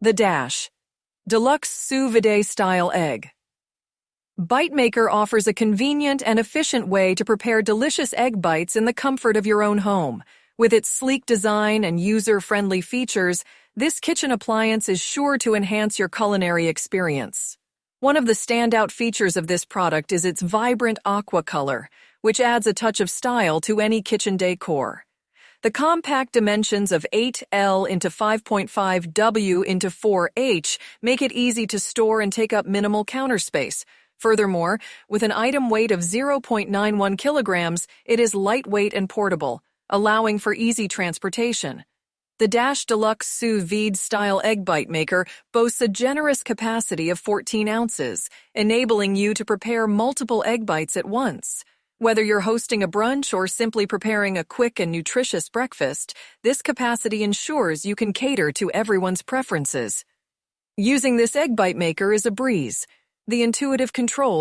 The Dash Deluxe Sous Vide Style Egg. Bite Maker offers a convenient and efficient way to prepare delicious egg bites in the comfort of your own home. With its sleek design and user-friendly features, this kitchen appliance is sure to enhance your culinary experience. One of the standout features of this product is its vibrant aqua color, which adds a touch of style to any kitchen decor. The compact dimensions of 8L into 5.5W into 4H make it easy to store and take up minimal counter space. Furthermore, with an item weight of 0.91 kilograms, it is lightweight and portable, allowing for easy transportation. The Dash Deluxe Sous Vide Style Egg Bite Maker boasts a generous capacity of 14 ounces, enabling you to prepare multiple egg bites at once. Whether you're hosting a brunch or simply preparing a quick and nutritious breakfast, this capacity ensures you can cater to everyone's preferences. Using this egg bite maker is a breeze. The intuitive control